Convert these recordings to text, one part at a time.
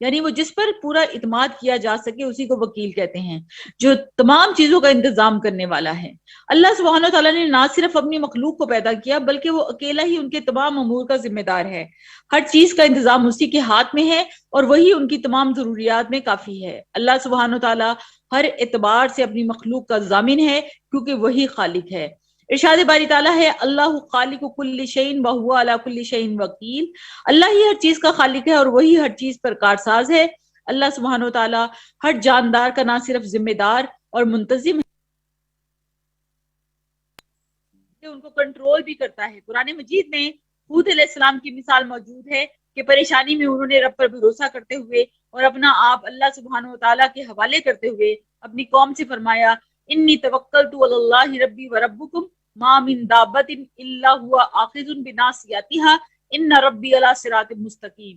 یعنی وہ جس پر پورا اعتماد کیا جا سکے اسی کو وکیل کہتے ہیں، جو تمام چیزوں کا انتظام کرنے والا ہے۔ اللہ سبحانہ وتعالیٰ نے نہ صرف اپنی مخلوق کو پیدا کیا بلکہ وہ اکیلا ہی ان کے تمام امور کا ذمہ دار ہے۔ ہر چیز کا انتظام اسی کے ہاتھ میں ہے اور وہی ان کی تمام ضروریات میں کافی ہے۔ اللہ سبحانہ وتعالیٰ ہر اعتبار سے اپنی مخلوق کا ضامن ہے کیونکہ وہی خالق ہے۔ ارشاد باری تعالیٰ ہے، اللہ خالق کل شیء وہو علی کل شیء وکیل۔ اللہ ہی ہر چیز کا خالق ہے اور وہی ہر چیز پر کارساز ہے۔ اللہ سبحانہ وتعالیٰ ہر جاندار کا نہ صرف ذمہ دار اور منتظم ہے، ان کو کنٹرول بھی کرتا ہے۔ قرآن مجید میں ہود علیہ السلام کی مثال موجود ہے کہ پریشانی میں انہوں نے رب پر بھروسہ کرتے ہوئے اور اپنا آپ اللہ سبحانہ وتعالیٰ کے حوالے کرتے ہوئے اپنی قوم سے فرمایا، انی توکلت علی اللہ ربی و ربکم ما من دابۃ الا هو آخذ بناصیتها ان ربی علی صراط مستقیم۔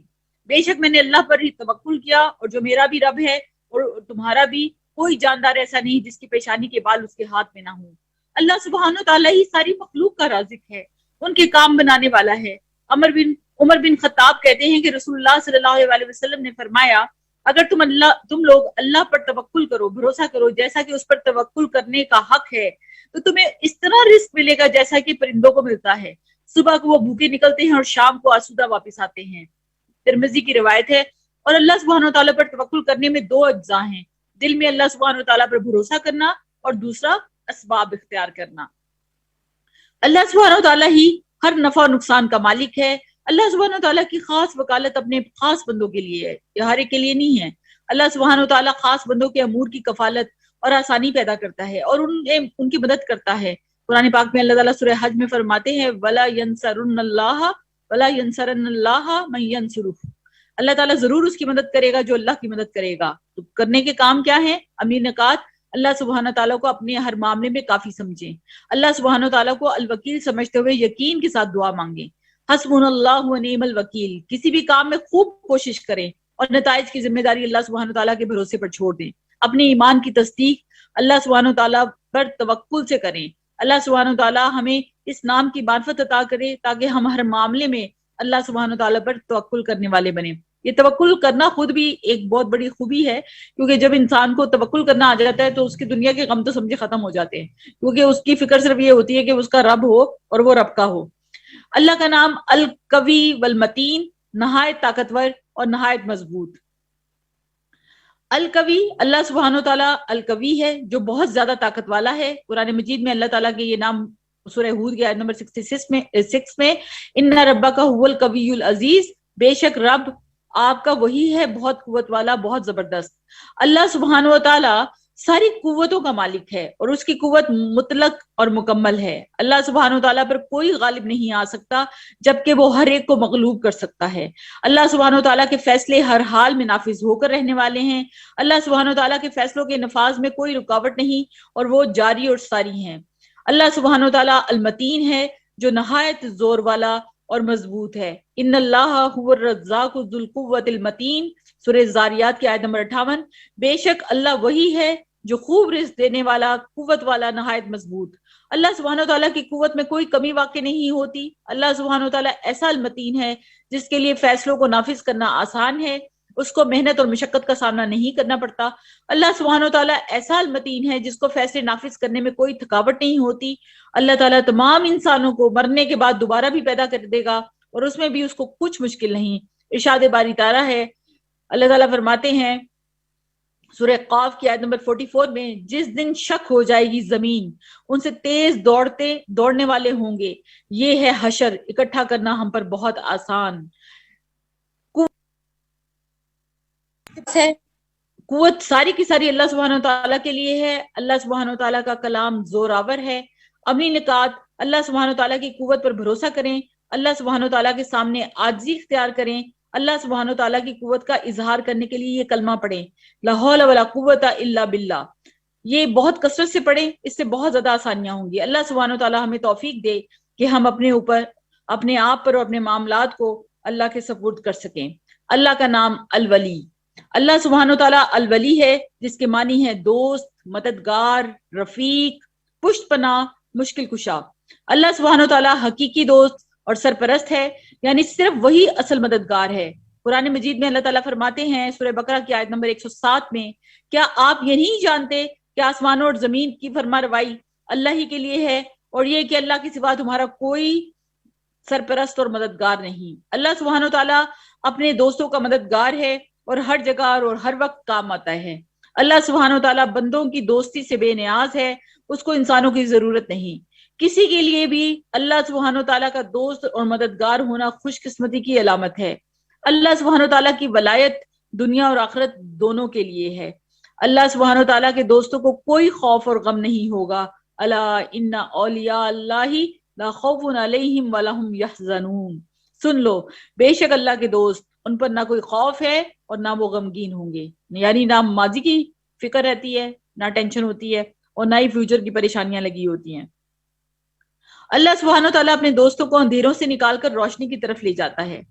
بے شک میں نے اللہ پر ہی توکل کیا اور جو میرا بھی رب ہے اور تمہارا بھی، کوئی جاندار ایسا نہیں جس کی پیشانی کے بال اس کے ہاتھ میں نہ ہوں۔ اللہ سبحانہ تعالیٰ ہی ساری مخلوق کا رازق ہے، ان کے کام بنانے والا ہے۔ عمر بن خطاب کہتے ہیں کہ رسول اللہ صلی اللہ علیہ وسلم نے فرمایا، اگر تم لوگ اللہ پر توکل کرو، بھروسہ کرو جیسا کہ اس پر توکل کرنے کا حق ہے، تو تمہیں اس طرح رزق ملے گا جیسا کہ پرندوں کو ملتا ہے۔ صبح کو وہ بھوکے نکلتے ہیں اور شام کو آسودہ واپس آتے ہیں۔ ترمذی کی روایت ہے۔ اور اللہ سبحانہ تعالیٰ پر توکل کرنے میں دو اجزاء ہیں، دل میں اللہ سبحانہ تعالیٰ پر بھروسہ کرنا اور دوسرا اسباب اختیار کرنا۔ اللہ سبحانہ تعالیٰ ہی ہر نفع و نقصان کا مالک ہے۔ اللہ سبحانہ تعالیٰ کی خاص وکالت اپنے خاص بندوں کے لیے ہے، یہ ہر ایک کے لیے نہیں ہے۔ اللہ سبحانہ تعالیٰ خاص بندوں کے امور کی کفالت اور آسانی پیدا کرتا ہے اور ان کی مدد کرتا ہے۔ قرآن پاک میں اللہ تعالیٰ سورہ حج میں فرماتے ہیں، وَلَا يَنْصَرُنَّ اللَّهَ وَلَا يَنْصَرَنَّ اللَّهَ مَن يَنْصُرُهُ۔ اللہ تعالیٰ ضرور اس کی مدد کرے گا جو اللہ کی مدد کرے گا۔ تو کرنے کے کام کیا ہے؟ امیر نکات، اللہ سبحانہ تعالیٰ کو اپنے ہر معاملے میں کافی سمجھیں، اللہ سبحانہ تعالیٰ کو الوکیل سمجھتے ہوئے یقین کے ساتھ دعا مانگیں۔ حسبنا اللہ و نعم الوکیل، کسی بھی کام میں خوب کوشش کریں اور نتائج کی ذمہ داری اللہ سبحانہ تعالیٰ کے بھروسے پر چھوڑ دیں۔ اپنے ایمان کی تصدیق اللہ سبحانہ تعالیٰ پر توکل سے کریں۔ اللہ سبحانہ تعالیٰ ہمیں اس نام کی معرفت عطا کرے تاکہ ہم ہر معاملے میں اللہ سبحانہ تعالیٰ پر توکل کرنے والے بنیں۔ یہ توکل کرنا خود بھی ایک بہت بڑی خوبی ہے، کیونکہ جب انسان کو توکل کرنا آ جاتا ہے تو اس کی دنیا کے غم تو سمجھے ختم ہو جاتے ہیں، کیونکہ اس کی فکر صرف یہ ہوتی ہے کہ اس کا رب ہو اور وہ رب کا ہو۔ اللہ کا نام القوی والمتین، نہایت طاقتور اور نہایت مضبوط۔ القوی، اللہ سبحانہ تعالیٰ القوی ہے جو بہت زیادہ طاقت والا ہے۔ قرآن مجید میں اللہ تعالیٰ کے یہ نام سورہ ہود کی آیت نمبر 66 میں ان ربک هو القوی العزیز، بے شک رب آپ کا وہی ہے بہت قوت والا، بہت زبردست۔ اللہ سبحانہ و تعالیٰ ساری قوتوں کا مالک ہے اور اس کی قوت مطلق اور مکمل ہے۔ اللہ سبحانہ و تعالیٰ پر کوئی غالب نہیں آ سکتا جبکہ وہ ہر ایک کو مغلوب کر سکتا ہے۔ اللہ سبحانہ و تعالیٰ کے فیصلے ہر حال میں نافذ ہو کر رہنے والے ہیں۔ اللہ سبحانہ و تعالیٰ کے فیصلوں کے نفاذ میں کوئی رکاوٹ نہیں اور وہ جاری اور ساری ہیں۔ اللہ سبحانہ و تعالیٰ المتین ہے جو نہایت زور والا اور مضبوط ہے۔ ان اللہ هو الرزاق ذو القوۃ المتین، سورہ زاریات کی آیت نمبر 58۔ بے شک اللہ وہی ہے جو خوب رزق دینے والا، قوت والا، نہایت مضبوط۔ اللہ سبحانہ وتعالیٰ کی قوت میں کوئی کمی واقع نہیں ہوتی۔ اللہ سبحانہ وتعالیٰ ایسا المتین ہے جس کے لیے فیصلوں کو نافذ کرنا آسان ہے، اس کو محنت اور مشقت کا سامنا نہیں کرنا پڑتا۔ اللہ سبحانہ وتعالیٰ ایسا المتین ہے جس کو فیصلے نافذ کرنے میں کوئی تھکاوٹ نہیں ہوتی۔ اللہ تعالیٰ تمام انسانوں کو مرنے کے بعد دوبارہ بھی پیدا کر دے گا اور اس میں بھی اس کو کچھ مشکل نہیں۔ ارشاد باری تعالیٰ ہے، اللہ تعالیٰ فرماتے ہیں سورہ قاف کی آیت نمبر 44 میں، جس دن شک ہو جائے گی زمین، ان سے تیز دوڑنے والے ہوں گے، یہ ہے حشر، اکٹھا کرنا ہم پر بہت آسان ہے۔ قوت ساری کی ساری اللہ سبحانہ وتعالیٰ کے لیے ہے۔ اللہ سبحانہ وتعالیٰ کا کلام زور آور ہے۔ عملی نکات، اللہ سبحانہ وتعالیٰ کی قوت پر بھروسہ کریں، اللہ سبحانہ وتعالیٰ کے سامنے عاجزی اختیار کریں، اللہ سبحانہ وتعالیٰ کی قوت کا اظہار کرنے کے لیے یہ کلمہ پڑھیں، لا حول ولا قوت الا باللہ۔ یہ بہت کثرت سے پڑھیں، اس سے بہت زیادہ آسانیاں ہوں گی۔ اللہ سبحانہ وتعالیٰ ہمیں توفیق دے کہ ہم اپنے اوپر، اپنے آپ پر اور اپنے معاملات کو اللہ کے سپرد کر سکیں۔ اللہ کا نام الولی، اللہ سبحانہ وتعالیٰ الولی ہے جس کے معنی ہے دوست، مددگار، رفیق، پشت پناہ، مشکل کشا۔ اللہ سبحانہ وتعالیٰ حقیقی دوست اور سرپرست ہے، یعنی صرف وہی اصل مددگار ہے۔ قرآن مجید میں اللہ تعالیٰ فرماتے ہیں سورہ بقرہ کی آیت نمبر 107 میں، کیا آپ یہ نہیں جانتے کہ آسمانوں اور زمین کی فرما روائی اللہ ہی کے لیے ہے، اور یہ کہ اللہ کے سوا تمہارا کوئی سرپرست اور مددگار نہیں۔ اللہ سبحانہ و تعالیٰ اپنے دوستوں کا مددگار ہے اور ہر جگہ اور ہر وقت کام آتا ہے۔ اللہ سبحانہ و تعالیٰ بندوں کی دوستی سے بے نیاز ہے، اس کو انسانوں کی ضرورت نہیں۔ کسی کے لیے بھی اللہ سبحانہ و تعالیٰ کا دوست اور مددگار ہونا خوش قسمتی کی علامت ہے۔ اللہ سبحانہ و تعالیٰ کی ولایت دنیا اور آخرت دونوں کے لیے ہے۔ اللہ سبحانہ و تعالیٰ کے دوستوں کو کوئی خوف اور غم نہیں ہوگا۔ الا ان اولیاء اللہ لا خوف علیہم ولا هم یحزنون، سن لو بے شک اللہ کے دوست، ان پر نہ کوئی خوف ہے اور نہ وہ غمگین ہوں گے، یعنی نہ ماضی کی فکر رہتی ہے، نہ ٹینشن ہوتی ہے، اور نہ ہی فیوچر کی پریشانیاں لگی ہوتی ہیں۔ اللہ سبحانہ و تعالیٰ اپنے دوستوں کو اندھیروں سے نکال کر روشنی کی طرف لے جاتا ہے۔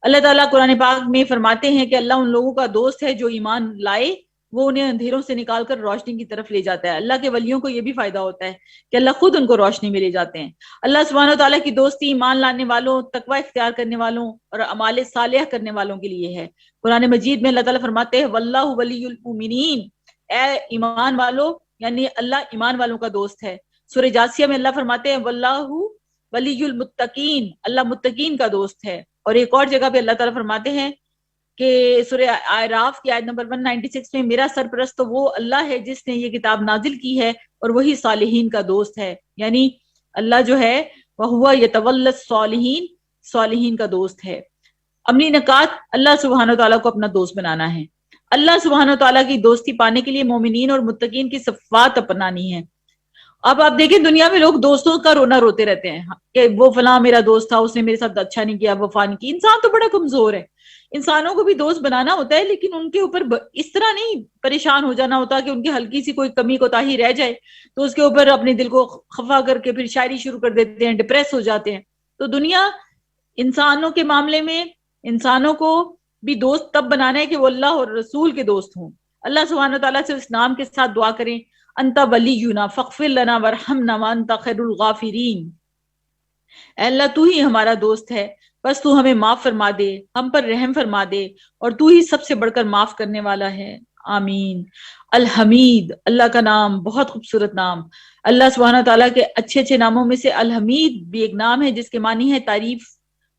اللہ تعالیٰ قرآن پاک میں فرماتے ہیں کہ اللہ ان لوگوں کا دوست ہے جو ایمان لائے، وہ انہیں اندھیروں سے نکال کر روشنی کی طرف لے جاتا ہے۔ اللہ کے ولیوں کو یہ بھی فائدہ ہوتا ہے کہ اللہ خود ان کو روشنی میں لے جاتے ہیں۔ اللہ سبحانہ و تعالیٰ کی دوستی ایمان لانے والوں، تقوی اختیار کرنے والوں اور اعمال صالح کرنے والوں کے لیے ہے۔ قرآن مجید میں اللہ تعالیٰ فرماتے ہیں واللہ ولی المؤمنین، اے ایمان والو، یعنی اللہ ایمان والوں کا دوست ہے۔ سورہ جاسیہ میں اللہ فرماتے ہیں واللہ ولی المتقین، اللہ متقین کا دوست ہے۔ اور ایک اور جگہ پہ اللہ تعالیٰ فرماتے ہیں کہ سورہ اعراف کی آیت نمبر 196 میں میرا سرپرست تو وہ اللہ ہے جس نے یہ کتاب نازل کی ہے اور وہی صالحین کا دوست ہے، یعنی اللہ جو ہے وَهُوَ يَتَوَلَّى الصَّالِحِينَ، صالحین کا دوست ہے۔ عملی نکات، اللہ سبحانہ و تعالیٰ کو اپنا دوست بنانا ہے۔ اللہ سبحانہ و تعالیٰ کی دوستی پانے کے لیے مومنین اور متقین کی صفات اپنانی ہے۔ اب آپ دیکھیں دنیا میں لوگ دوستوں کا رونا روتے رہتے ہیں کہ وہ فلاں میرا دوست تھا، اس نے میرے ساتھ اچھا نہیں کیا، وفا نہیں کی۔ انسان تو بڑا کمزور ہے، انسانوں کو بھی دوست بنانا ہوتا ہے، لیکن ان کے اوپر اس طرح نہیں پریشان ہو جانا ہوتا کہ ان کی ہلکی سی کوئی کمی کوتاہی رہ جائے تو اس کے اوپر اپنے دل کو خفا کر کے پھر شاعری شروع کر دیتے ہیں، ڈپریس ہو جاتے ہیں۔ تو دنیا انسانوں کے معاملے میں انسانوں کو بھی دوست تب بنانا ہے کہ وہ اللہ اور رسول کے دوست ہوں۔ اللہ سبحانہ تعالیٰ سے اس نام کے ساتھ دعا کریں انت ولینا فاغفر لنا وارحمنا وانت خیر الغافرین، اے اللہ تو ہی ہمارا دوست ہے، بس تو ہمیں معاف فرما دے، ہم پر رحم فرما دے، اور تو ہی سب سے بڑھ کر معاف کرنے والا ہے، آمین۔ الحمید، اللہ کا نام بہت خوبصورت نام۔ اللہ سبحانہ تعالیٰ کے اچھے اچھے ناموں میں سے الحمید بھی ایک نام ہے جس کے معنی ہے تعریف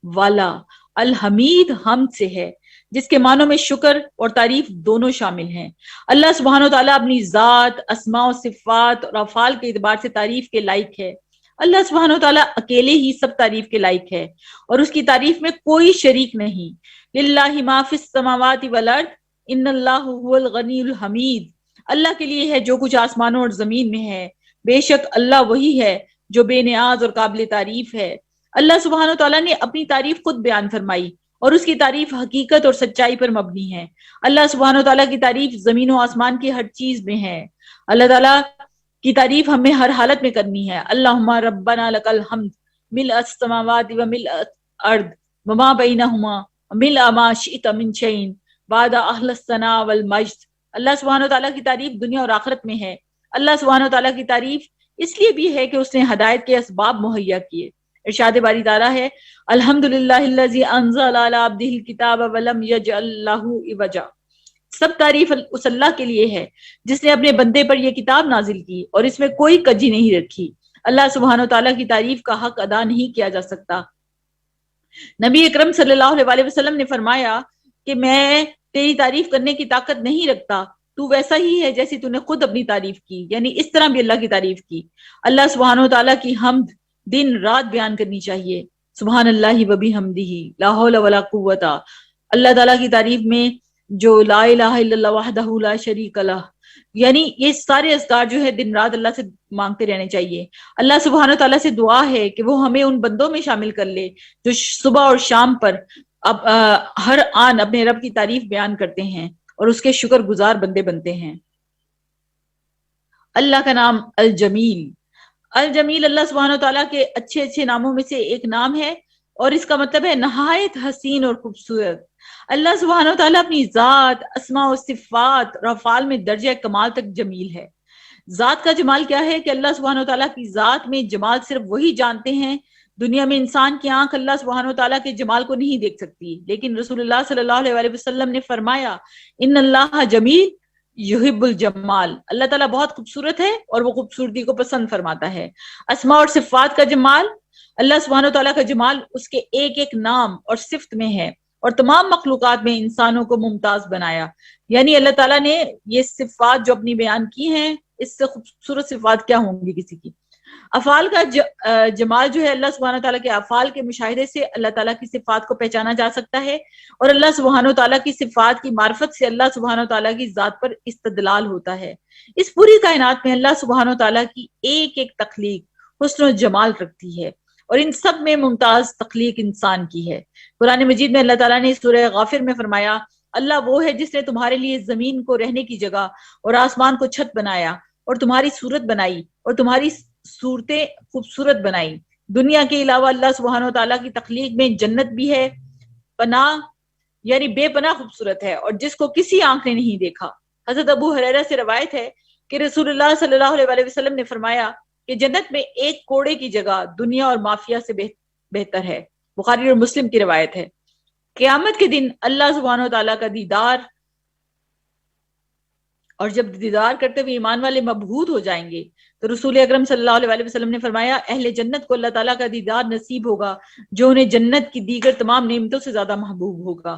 والا۔ الحمید حمد سے ہے جس کے معنوں میں شکر اور تعریف دونوں شامل ہیں۔ اللہ سبحانہ تعالیٰ اپنی ذات، اسماء و صفات اور افعال کے اعتبار سے تعریف کے لائق ہے۔ اللہ سبحانہ تعالیٰ اکیلے ہی سب تعریف کے لائق ہے اور اس کی تعریف میں کوئی شریک نہیں۔ للہ ما فی السماوات والارض ان اللہ هو الغنی الحمید، اللہ کے لیے ہے جو کچھ آسمانوں اور زمین میں ہے، بے شک اللہ وہی ہے جو بے نیاز اور قابل تعریف ہے۔ اللہ سبحانہ تعالیٰ نے اپنی تعریف خود بیان فرمائی اور اس کی تعریف حقیقت اور سچائی پر مبنی ہے۔ اللہ سبحانہ تعالیٰ کی تعریف زمین و آسمان کی ہر چیز میں ہے۔ اللہ تعالیٰ کی تعریف ہمیں ہر حالت میں کرنی ہے۔ اللہم ربنا لک الحمد ملء السماوات وملء الارض وما بینہما ملء ما شئت من شیء بعد اہل الثناء والمجد۔ اللہ سبحانہ تعالیٰ کی تعریف دنیا اور آخرت میں ہے۔ اللہ سبحانہ تعالیٰ کی تعریف اس لیے بھی ہے کہ اس نے ہدایت کے اسباب مہیا کیے۔ ارشاد باری تعالیٰ ہے الحمدللہ الذی انزل علی عبدہ الکتاب ولم یجعل لہ عوجا، سب تعریف اس اللہ کے لیے ہے جس نے اپنے بندے پر یہ کتاب نازل کی اور اس میں کوئی کجی نہیں رکھی۔ اللہ سبحانہ تعالیٰ کی تعریف کا حق ادا نہیں کیا جا سکتا۔ نبی اکرم صلی اللہ علیہ وسلم نے فرمایا کہ میں تیری تعریف کرنے کی طاقت نہیں رکھتا، تو ویسا ہی ہے جیسی تو نے خود اپنی تعریف کی، یعنی اس طرح بھی اللہ کی تعریف کی۔ اللہ سبحانہ تعالیٰ کی حمد دن رات بیان کرنی چاہیے۔ سبحان اللہ و بحمدہ لا حول ولا قوت، اللہ تعالیٰ کی تعریف میں جو لا الہ الا اللہ وحدہ لا شریک لہ، یعنی یہ سارے اذکار جو ہے دن رات اللہ سے مانگتے رہنے چاہیے۔ اللہ سبحانہ تعالیٰ سے دعا ہے کہ وہ ہمیں ان بندوں میں شامل کر لے جو صبح اور شام پر ہر آن اپنے رب کی تعریف بیان کرتے ہیں اور اس کے شکر گزار بندے بنتے ہیں۔ اللہ کا نام الجمیل، الجمیل اللہ سبحانہ تعالیٰ کے اچھے اچھے ناموں میں سے ایک نام ہے اور اس کا مطلب ہے نہایت حسین اور خوبصورت۔ اللہ سبحانہ تعالیٰ اپنی ذات، اسماء و صفات اور افعال میں درجہ کمال تک جمیل ہے۔ ذات کا جمال کیا ہے کہ اللہ سبحانہ تعالیٰ کی ذات میں جمال صرف وہی جانتے ہیں دنیا میں انسان کی آنکھ اللہ سبحانہ وتعالیٰ کے جمال کو نہیں دیکھ سکتی، لیکن رسول اللہ صلی اللہ علیہ وسلم نے فرمایا ان اللہ جمیل یحب الجمال، اللہ تعالیٰ بہت خوبصورت ہے اور وہ خوبصورتی کو پسند فرماتا ہے۔ اسماء اور صفات کا جمال، اللہ سبحانہ وتعالیٰ کا جمال اس کے ایک ایک نام اور صفت میں ہے، اور تمام مخلوقات میں انسانوں کو ممتاز بنایا۔ یعنی اللہ تعالیٰ نے یہ صفات جو اپنی بیان کی ہیں، اس سے خوبصورت صفات کیا ہوں گی کسی کی۔ افعال کا جمال جو ہے، اللہ سبحانہ تعالیٰ کے افعال کے مشاہدے سے اللہ تعالیٰ کی صفات کو پہچانا جا سکتا ہے، اور اللہ سبحانہ تعالیٰ کی صفات کی معرفت سے اللہ سبحانہ تعالیٰ کی ذات پر استدلال ہوتا ہے۔ اس پوری کائنات میں اللہ سبحانہ تعالیٰ کی ایک ایک تخلیق حسن و جمال رکھتی ہے، اور ان سب میں ممتاز تخلیق انسان کی ہے۔ قرآن مجید میں اللہ تعالیٰ نے سورہ غافر میں فرمایا اللہ وہ ہے جس نے تمہارے لیے زمین کو رہنے کی جگہ اور آسمان کو چھت بنایا، اور تمہاری صورت بنائی اور تمہاری صورتیں خوبصورت بنائی۔ دنیا کے علاوہ اللہ سبحانہ وتعالیٰ کی تخلیق میں جنت بھی ہے، پناہ یعنی بے پناہ خوبصورت ہے، اور جس کو کسی آنکھ نے نہیں دیکھا۔ حضرت ابو ہریرہ سے روایت ہے کہ رسول اللہ صلی اللہ علیہ وسلم نے فرمایا کہ جنت میں ایک کوڑے کی جگہ دنیا اور مافیا سے بہتر ہے۔ بخاری اور مسلم کی روایت ہے۔ قیامت کے دن اللہ سبحانہ وتعالیٰ کا دیدار، اور جب دیدار کرتے ہوئے ایمان والے مبہوت ہو جائیں گے تو رسول اکرم صلی اللہ علیہ وسلم نے فرمایا اہل جنت کو اللہ تعالیٰ کا دیدار نصیب ہوگا جو انہیں جنت کی دیگر تمام نعمتوں سے زیادہ محبوب ہوگا۔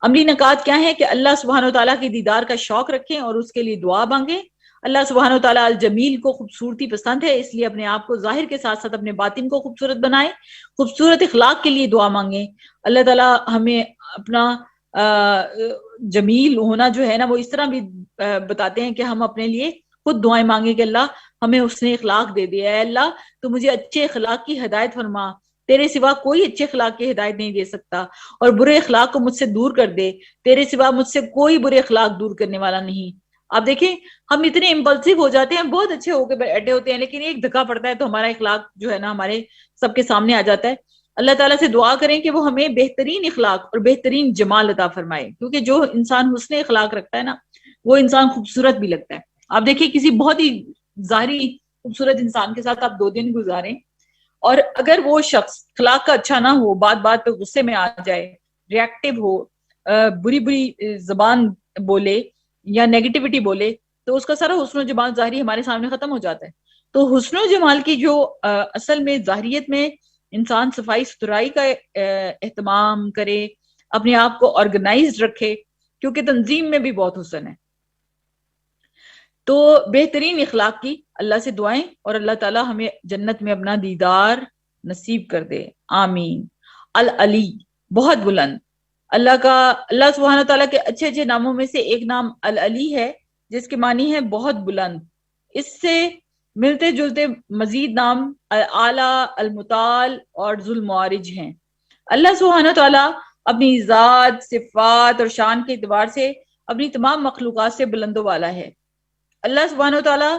عملی نکات کیا ہے کہ اللہ سبحانہ وتعالیٰ کی دیدار کا شوق رکھیں اور اس کے لیے دعا مانگیں۔ اللہ سبحانہ وتعالیٰ الجمیل کو خوبصورتی پسند ہے، اس لیے اپنے آپ کو ظاہر کے ساتھ ساتھ اپنے باطن کو خوبصورت بنائیں، خوبصورت اخلاق کے لیے دعا مانگیں۔ اللہ تعالیٰ ہمیں اپنا جمیل ہونا جو ہے نا وہ اس طرح بھی بتاتے ہیں کہ ہم اپنے لیے خود دعائیں مانگیں کہ اللہ ہمیں اس نے اخلاق دے دیا ہے، اللہ تو مجھے اچھے اخلاق کی ہدایت فرما، تیرے سوا کوئی اچھے اخلاق کی ہدایت نہیں دے سکتا، اور برے اخلاق کو مجھ سے دور کر دے، تیرے سوا مجھ سے کوئی برے اخلاق دور کرنے والا نہیں۔ آپ دیکھیں ہم اتنے امپلسیو ہو جاتے ہیں، بہت اچھے ہو کے بیٹھے ہوتے ہیں، لیکن ایک دھکا پڑتا ہے تو ہمارا اخلاق جو ہے نا ہمارے سب کے سامنے آ جاتا ہے۔ اللہ تعالیٰ سے دعا کریں کہ وہ ہمیں بہترین اخلاق اور بہترین جمال عطا فرمائے، کیونکہ جو انسان حسن اخلاق رکھتا ہے نا وہ انسان خوبصورت بھی لگتا ہے۔ آپ دیکھیں کسی بہت ہی ظاہری خوبصورت انسان کے ساتھ آپ 2 دن گزاریں، اور اگر وہ شخص اخلاق کا اچھا نہ ہو، بات بات پہ غصے میں آ جائے، ریئیکٹیو ہو، بری بری زبان بولے یا نیگیٹیوٹی بولے، تو اس کا سارا حسن و جمال ظاہری ہمارے سامنے ختم ہو جاتا ہے۔ تو حسن و جمال کی جو اصل میں ظاہریت میں انسان صفائی ستھرائی کا اہتمام کرے، اپنے آپ کو آرگنائزڈ رکھے، کیونکہ تنظیم میں بھی بہت حسن ہے۔ تو بہترین اخلاق کی اللہ سے دعائیں، اور اللہ تعالیٰ ہمیں جنت میں اپنا دیدار نصیب کر دے، آمین۔ العلی، بہت بلند، اللہ سبحانہ تعالیٰ کے اچھے اچھے ناموں میں سے ایک نام العلی ہے، جس کے معنی ہے بہت بلند۔ اس سے ملتے جلتے مزید نام اعلیٰ، المتعال اور ذو المعارج ہیں۔ اللہ سبحانہ تعالیٰ اپنی ذات، صفات اور شان کے اعتبار سے اپنی تمام مخلوقات سے بلند و بالا ہے۔ اللہ سبحانہ تعالیٰ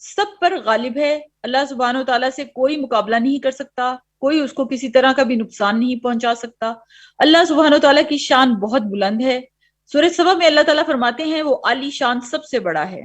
سب پر غالب ہے، اللہ سبحانہ تعالیٰ سے کوئی مقابلہ نہیں کر سکتا، کوئی اس کو کسی طرح کا بھی نقصان نہیں پہنچا سکتا۔ اللہ سبحانہ تعالیٰ کی شان بہت بلند ہے۔ سورہ سبا میں اللہ تعالیٰ فرماتے ہیں وہ عالی شان سب سے بڑا ہے۔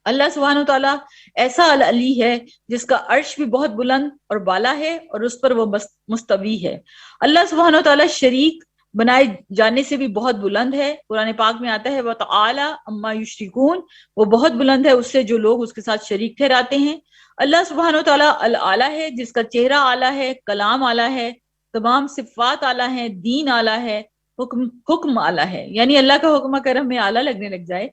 اللہ سبحانہ تعالیٰ ایسا العلی ہے جس کا عرش بھی بہت بلند اور بالا ہے، اور اس پر وہ مستوی ہے۔ اللہ سبحانہ تعالیٰ شریک بنائے جانے سے بھی بہت بلند ہے۔ قرآن پاک میں آتا ہے وَتَعَالَى عَمَّا يُشْرِكُونَ، وہ بہت بلند ہے اس سے جو لوگ اس کے ساتھ شریک ٹھہراتے ہیں۔ اللہ سبحانہ تعالیٰ الاعلیٰ ہے، جس کا چہرہ اعلیٰ ہے، کلام اعلیٰ ہے، تمام صفات اعلیٰ ہیں، دین اعلیٰ ہے، حکم اعلیٰ ہے۔ یعنی اللہ کا حکم اگر ہمیں اعلیٰ لگنے لگ جائے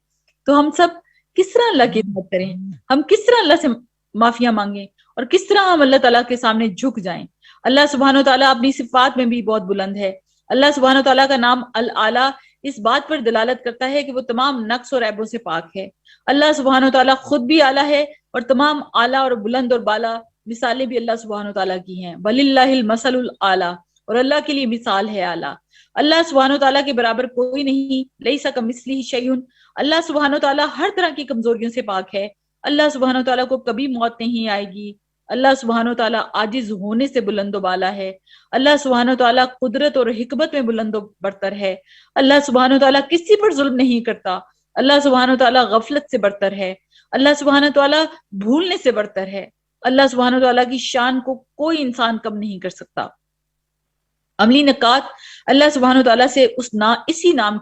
تو ہم سب کس طرح اللہ کی عبادت کریں، ہم کس طرح اللہ سے معافیاں مانگیں، اور کس طرح ہم اللہ تعالیٰ کے سامنے جھک جائیں۔ اللہ سبحانہ تعالیٰ اپنی صفات میں بھی بہت بلند ہے۔ اللہ سبحانہ تعالیٰ کا نام الاعلیٰ اس بات پر دلالت کرتا ہے کہ وہ تمام نقص اور عیبوں سے پاک ہے۔ اللہ سبحانہ تعالیٰ خود بھی اعلیٰ ہے، اور تمام اعلیٰ اور بلند اور بالا مثالیں بھی اللہ سبحانہ تعالیٰ کی ہیں۔ وَلِلَّهِ الْمَثَلُ الْأَعْلَىٰ، اور اللہ کے لیے مثال ہے اعلیٰ۔ اللہ سبحانہ تعالیٰ کے برابر کوئی نہیں، لَيْسَ كَمِثْلِهِ شَيْءٌ، اللہ سبحانہ تعالیٰ ہر طرح کی کمزوریوں سے پاک ہے۔ اللہ سبحانہ تعالیٰ کو کبھی موت نہیں آئے گی۔ اللہ سبحانہ تعالیٰ عاجز ہونے سے بلند و بالا ہے۔ اللہ سبحانہ تعالیٰ قدرت اور حکمت میں بلند و برتر ہے۔ اللہ سبحانہ تعالیٰ کسی پر ظلم نہیں کرتا۔ اللہ سبحانہ تعالیٰ غفلت سے برتر ہے۔ اللہ سبحانہ تعالیٰ بھولنے سے برتر ہے۔ اللہ سبحانہ وتعالیٰ کی شان کو کوئی انسان کم نہیں کر سکتا۔ عملی نکات، اللہ سبحانہ وتعالیٰ سے اس نام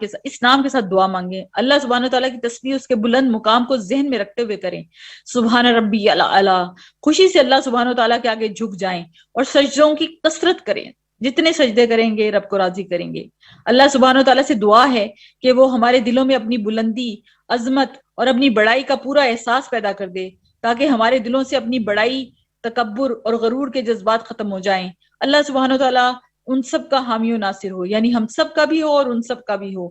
کے ساتھ دعا مانگیں، اللہ سبحانہ وتعالیٰ کی تسبیح اس کے بلند مقام کو ذہن میں رکھتے ہوئے کریں، سبحان ربی الاعلی، خوشی سے اللہ سبحانہ وتعالیٰ کے آگے جھک جائیں اور سجدوں کی کثرت کریں، جتنے سجدے کریں گے رب کو راضی کریں گے۔ اللہ سبحانہ وتعالیٰ سے دعا ہے کہ وہ ہمارے دلوں میں اپنی بلندی، عظمت اور اپنی بڑائی کا پورا احساس پیدا کر دے، تاکہ ہمارے دلوں سے اپنی بڑائی، تکبر اور غرور کے جذبات ختم ہو جائیں۔ اللہ سبحانہ وتعالیٰ ان سب کا حامی و ناصر ہو، یعنی ہم سب کا بھی ہو اور ان سب کا بھی ہو۔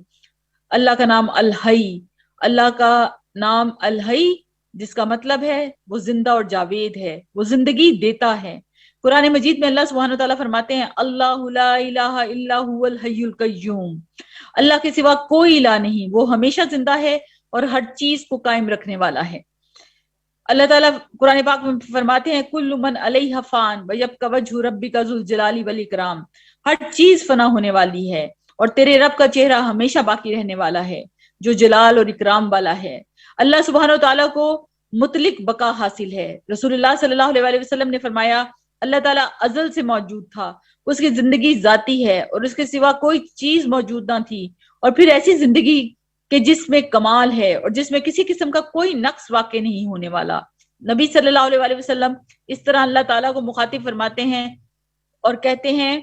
اللہ کا نام الحی، اللہ کا نام الحی جس کا مطلب ہے وہ زندہ اور جاوید ہے، وہ زندگی دیتا ہے۔ قرآن مجید میں اللہ سبحانہ وتعالیٰ فرماتے ہیں اللہ لا الہ الا هو الحی القیوم، اللہ کے سوا کوئی الہ نہیں، وہ ہمیشہ زندہ ہے اور ہر چیز کو قائم رکھنے والا ہے۔ اللہ تعالیٰ قرآن پاک میں فرماتے ہیں کل من علیہ فان ویبقی وجہ ربک ذو الجلال والاکرام، ہر چیز فنا ہونے والی ہے اور تیرے رب کا چہرہ ہمیشہ باقی رہنے والا ہے جو جلال اور اکرام والا ہے۔ اللہ سبحانہ وتعالیٰ کو مطلق بقا حاصل ہے۔ رسول اللہ صلی اللہ علیہ وسلم نے فرمایا اللہ تعالیٰ ازل سے موجود تھا، اس کی زندگی ذاتی ہے اور اس کے سوا کوئی چیز موجود نہ تھی، اور پھر ایسی زندگی کہ جس میں کمال ہے اور جس میں کسی قسم کا کوئی نقص واقع نہیں ہونے والا۔ نبی صلی اللہ علیہ وسلم اس طرح اللہ تعالیٰ کو مخاطب فرماتے ہیں اور کہتے ہیں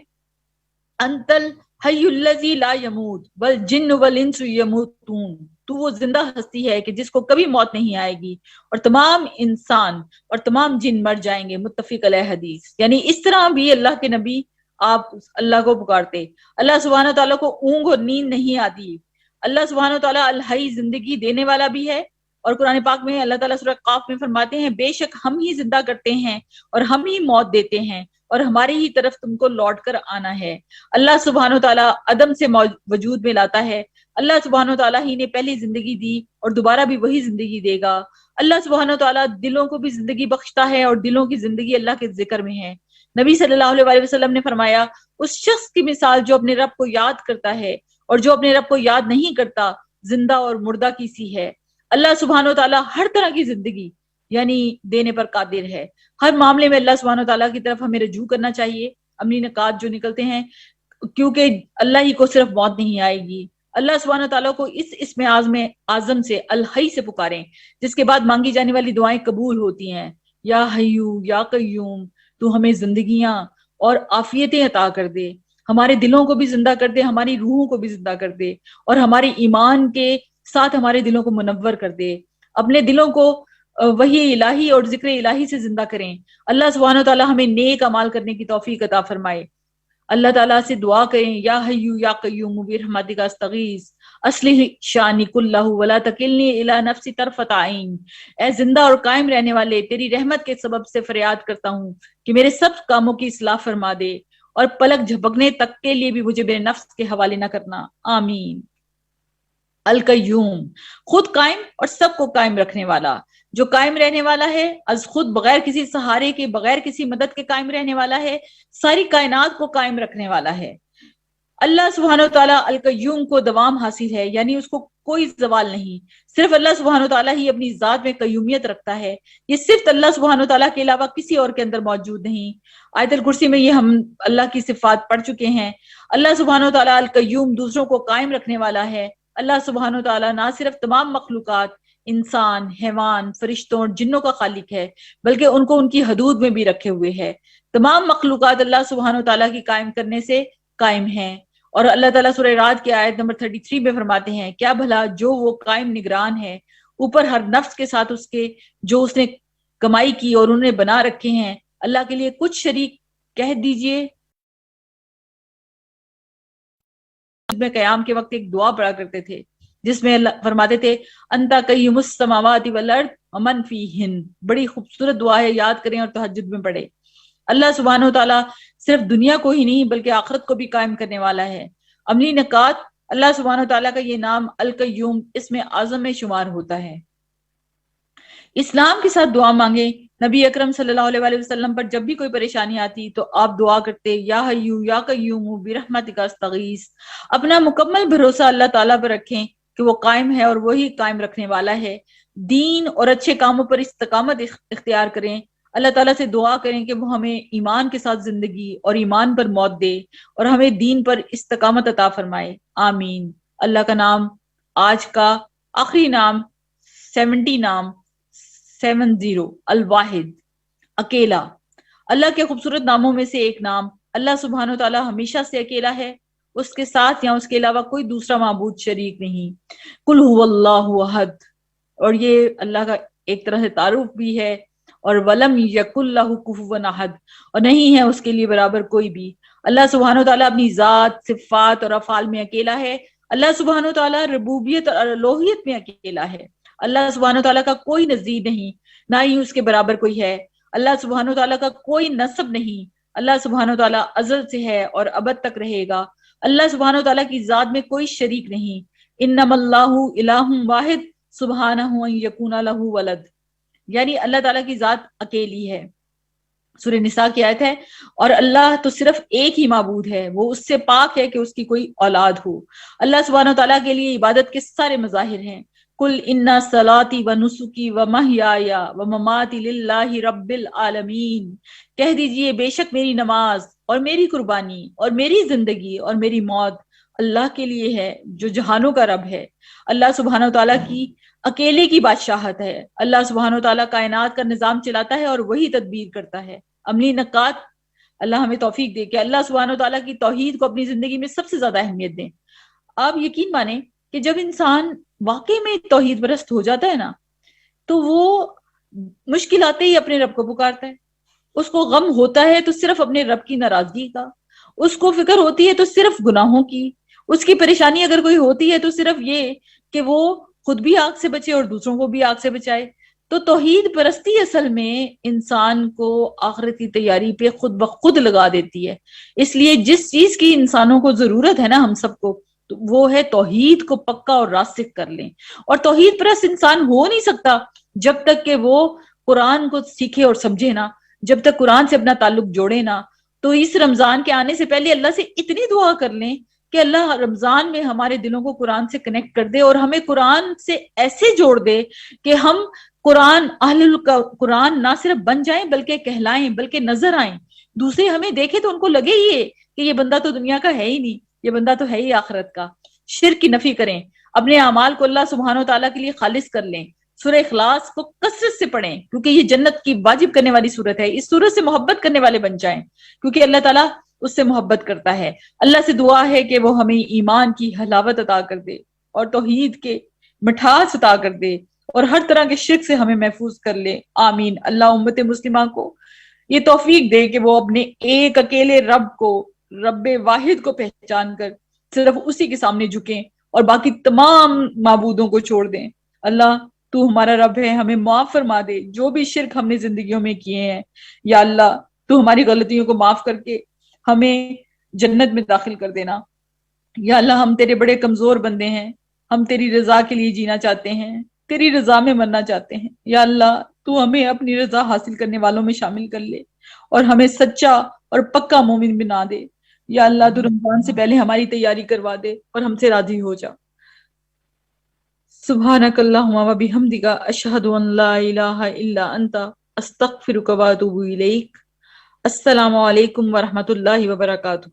انت الحی الذی لا یموت والجن والانس یموتون، تو وہ زندہ ہستی ہے کہ جس کو کبھی موت نہیں آئے گی اور تمام انسان اور تمام جن مر جائیں گے، متفق علیہ حدیث۔ یعنی اس طرح بھی اللہ کے نبی آپ اللہ کو پکارتے۔ اللہ سبحانہ تعالیٰ کو اونگ اور نیند نہیں آتی۔ اللہ سبحانہ تعالیٰ الحی زندگی دینے والا بھی ہے، اور قرآن پاک میں اللہ تعالیٰ سورہ قاف میں فرماتے ہیں بے شک ہم ہی زندہ کرتے ہیں اور ہم ہی موت دیتے ہیں اور ہماری ہی طرف تم کو لوٹ کر آنا ہے۔ اللہ سبحانہ تعالیٰ عدم سے وجود میں لاتا ہے۔ اللہ سبحانہ تعالیٰ ہی نے پہلی زندگی دی اور دوبارہ بھی وہی زندگی دے گا۔ اللہ سبحانہ تعالیٰ دلوں کو بھی زندگی بخشتا ہے اور دلوں کی زندگی اللہ کے ذکر میں ہے۔ نبی صلی اللہ علیہ وسلم نے فرمایا اس شخص کی مثال جو اپنے رب کو یاد کرتا ہے اور جو اپنے رب کو یاد نہیں کرتا زندہ اور مردہ کی سی ہے۔ اللہ سبحانہ تعالیٰ ہر طرح کی زندگی یعنی دینے پر قادر ہے۔ ہر معاملے میں اللہ سبحانہ تعالیٰ کی طرف ہمیں رجوع کرنا چاہیے۔ عملی نکات جو نکلتے ہیں کیونکہ اللہ ہی کو صرف موت نہیں آئے گی، اللہ سبحانہ تعالیٰ کو اس اسم اعظم سے الحی سے پکاریں، جس کے بعد مانگی جانے والی دعائیں قبول ہوتی ہیں۔ یا حیو یا قیوم، تو ہمیں زندگیاں اور عافیتیں عطا کر دے، ہمارے دلوں کو بھی زندہ کر دے، ہماری روحوں کو بھی زندہ کر دے، اور ہمارے ایمان کے ساتھ ہمارے دلوں کو منور کر دے۔ اپنے دلوں کو وحی الہی اور ذکر الہی سے زندہ کریں۔ اللہ سبحانہ تعالیٰ ہمیں نیک اعمال کرنے کی توفیق عطا فرمائے۔ اللہ تعالیٰ سے دعا کریں یا حیو یا قیوم برحمتک استغیث اصلح شانی کلہ ولا تکلنی الی نفسی طرفۃ عین، اے زندہ اور قائم رہنے والے تیری رحمت کے سبب سے فریاد کرتا ہوں کہ میرے سب کاموں کی اصلاح فرما دے اور پلک جھپکنے تک کے لیے بھی مجھے میرے نفس کے حوالے نہ کرنا، آمین۔ القیوم، خود قائم اور سب کو قائم رکھنے والا، جو قائم رہنے والا ہے از خود بغیر کسی سہارے کے، بغیر کسی مدد کے قائم رہنے والا ہے، ساری کائنات کو قائم رکھنے والا ہے۔ اللہ سبحانہ وتعالیٰ القیوم کو دوام حاصل ہے، یعنی اس کو کوئی زوال نہیں، صرف اللہ سبحانہ وتعالیٰ ہی اپنی ذات میں قیومیت رکھتا ہے، یہ صرف اللہ سبحانہ وتعالیٰ کے علاوہ کسی اور کے اندر موجود نہیں۔ آیت الکرسی میں یہ ہم اللہ کی صفات پڑھ چکے ہیں۔ اللہ سبحانہ وتعالیٰ القیوم دوسروں کو قائم رکھنے والا ہے۔ اللہ سبحانہ وتعالیٰ نہ صرف تمام مخلوقات، انسان، حیوان، فرشتوں اور جنوں کا خالق ہے، بلکہ ان کو ان کی حدود میں بھی رکھے ہوئے ہے۔ تمام مخلوقات اللہ سبحانہ وتعالیٰ کی قائم کرنے سے قائم ہیں، اور اللہ تعالیٰ سورہ رعد کی آیت نمبر 33 میں فرماتے ہیں کیا بھلا جو وہ قائم نگران ہے اوپر ہر نفس کے ساتھ اس کے جو اس نے کمائی کی اور انہیں بنا رکھے ہیں، اللہ کے لیے کچھ شریک کہہ دیجئے۔ میں قیام کے وقت ایک دعا پڑھا کرتے تھے جس میں اللہ فرماتے تھے انتا قیوم السماوات والارض ومن فیہن، بڑی خوبصورت دعا ہے، یاد کریں اور تہجد میں پڑھیں۔ اللہ سبحانہ وتعالیٰ صرف دنیا کو ہی نہیں بلکہ آخرت کو بھی قائم کرنے والا ہے۔ عملی نکات، اللہ سبحانہ وتعالیٰ کا یہ نام القیوم اس میں اعظم میں شمار ہوتا ہے۔ اسلام کے ساتھ دعا مانگیں۔ نبی اکرم صلی اللہ علیہ وسلم پر جب بھی کوئی پریشانی آتی تو آپ دعا کرتے یا حیو یا قیوم برحمتک استغیث۔ اپنا مکمل بھروسہ اللہ تعالیٰ پر رکھیں کہ وہ قائم ہے اور وہی قائم رکھنے والا ہے۔ دین اور اچھے کاموں پر استقامت اختیار کریں۔ اللہ تعالیٰ سے دعا کریں کہ وہ ہمیں ایمان کے ساتھ زندگی اور ایمان پر موت دے اور ہمیں دین پر استقامت عطا فرمائے، آمین۔ اللہ کا نام، آج کا آخری نام 70 نام 70، الواحد، اکیلا۔ اللہ کے خوبصورت ناموں میں سے ایک نام، اللہ سبحانہ و تعالیٰ ہمیشہ سے اکیلا ہے، اس کے ساتھ یا اس کے علاوہ کوئی دوسرا معبود شریک نہیں۔ قل هو اللہ احد، اور یہ اللہ کا ایک طرح سے تعارف بھی ہے، اور ولم یکن لہ کفوا احد، اور نہیں ہے اس کے لیے برابر کوئی بھی۔ اللہ سبحانہ و تعالیٰ اپنی ذات، صفات اور افعال میں اکیلا ہے۔ اللہ سبحانہ و تعالیٰ ربوبیت اور الوہیت میں اکیلا ہے۔ اللہ سبحانہ و تعالیٰ کا کوئی نظیر نہیں، نہ ہی اس کے برابر کوئی ہے۔ اللہ سبحانہ و تعالیٰ کا کوئی نسب نہیں۔ اللہ سبحانہ و تعالیٰ ازل سے ہے اور ابد تک رہے گا۔ اللہ سبحانہ و تعالیٰ کی ذات میں کوئی شریک نہیں۔ انما اللہ الہ واحد سبحانہ ان یکون لہ ولد، یعنی اللہ تعالیٰ کی ذات اکیلی ہے۔ سورہ نساء کی آیت ہے، اور اللہ تو صرف ایک ہی معبود ہے، وہ اس سے پاک ہے کہ اس کی کوئی اولاد ہو۔ اللہ سبحانہ و تعالیٰ کے لیے عبادت کے سارے مظاہر ہیں۔ قل ان صلاتی و نسکی و محیای و مماتی للہ رب العالمین، کہہ دیجئے بے شک میری نماز اور میری قربانی اور میری زندگی اور میری موت اللہ کے لیے ہے جو جہانوں کا رب ہے۔ اللہ سبحانہ و تعالیٰ کی اکیلے کی بادشاہت ہے۔ اللہ سبحانہ و تعالیٰ کائنات کا نظام چلاتا ہے اور وہی تدبیر کرتا ہے۔ عملی نکات، اللہ ہمیں توفیق دے کہ اللہ سبحانہ و تعالیٰ کی توحید کو اپنی زندگی میں سب سے زیادہ اہمیت دیں۔ آپ یقین مانیں کہ جب انسان واقعی میں توحید پرست ہو جاتا ہے نا، تو وہ مشکل آتے ہی اپنے رب کو پکارتا ہے۔ اس کو غم ہوتا ہے تو صرف اپنے رب کی ناراضگی کا، اس کو فکر ہوتی ہے تو صرف گناہوں کی، اس کی پریشانی اگر کوئی ہوتی ہے تو صرف یہ کہ وہ خود بھی آگ سے بچے اور دوسروں کو بھی آگ سے بچائے۔ تو توحید پرستی اصل میں انسان کو آخرت کی تیاری پہ خود بخود لگا دیتی ہے۔ اس لیے جس چیز کی انسانوں کو ضرورت ہے نا، ہم سب کو، تو وہ ہے توحید کو پکا اور راسخ کر لیں۔ اور توحید پرست انسان ہو نہیں سکتا جب تک کہ وہ قرآن کو سیکھے اور سمجھے نا، جب تک قرآن سے اپنا تعلق جوڑے نا۔ تو اس رمضان کے آنے سے پہلے اللہ سے اتنی دعا کر لیں کہ اللہ رمضان میں ہمارے دلوں کو قرآن سے کنیکٹ کر دے اور ہمیں قرآن سے ایسے جوڑ دے کہ ہم اہل قرآن نہ صرف بن جائیں بلکہ کہلائیں، بلکہ نظر آئیں۔ دوسرے ہمیں دیکھے تو ان کو لگے ہی کہ یہ بندہ تو دنیا کا ہے ہی نہیں، یہ بندہ تو ہے ہی آخرت کا۔ شرک کی نفی کریں، اپنے اعمال کو اللہ سبحانہ و تعالیٰ کے لیے خالص کر لیں۔ سورہ اخلاص کو کثرت سے پڑھیں کیونکہ یہ جنت کی واجب کرنے والی سورت ہے۔ اس سورت سے محبت کرنے والے بن جائیں کیونکہ اللہ تعالیٰ اس سے محبت کرتا ہے۔ اللہ سے دعا ہے کہ وہ ہمیں ایمان کی حلاوت عطا کر دے اور توحید کے مٹھاس عطا کر دے اور ہر طرح کے شرک سے ہمیں محفوظ کر لے، آمین۔ اللہ امت مسلمہ کو یہ توفیق دے کہ وہ اپنے ایک اکیلے رب کو، رب واحد کو پہچان کر صرف اسی کے سامنے جھکیں اور باقی تمام معبودوں کو چھوڑ دیں۔ اللہ تو ہمارا رب ہے، ہمیں معاف فرما دے جو بھی شرک ہم نے زندگیوں میں کیے ہیں۔ یا اللہ تو ہماری غلطیوں کو معاف کر کے ہمیں جنت میں داخل کر دینا۔ یا اللہ ہم تیرے بڑے کمزور بندے ہیں، ہم تیری رضا کے لیے جینا چاہتے ہیں، تیری رضا میں مرنا چاہتے ہیں۔ یا اللہ تو ہمیں اپنی رضا حاصل کرنے والوں میں شامل کر لے اور ہمیں سچا اور پکا مومن بنا دے۔ یا اللہ تو رمضان سے پہلے ہماری تیاری کروا دے اور ہم سے راضی ہو جا۔ سبحانک اللہم و بحمدک، اشہد ان لا الہ الا انت، استغفرک و اتوب الیک۔ السلام علیکم ورحمۃ اللہ وبرکاتہ۔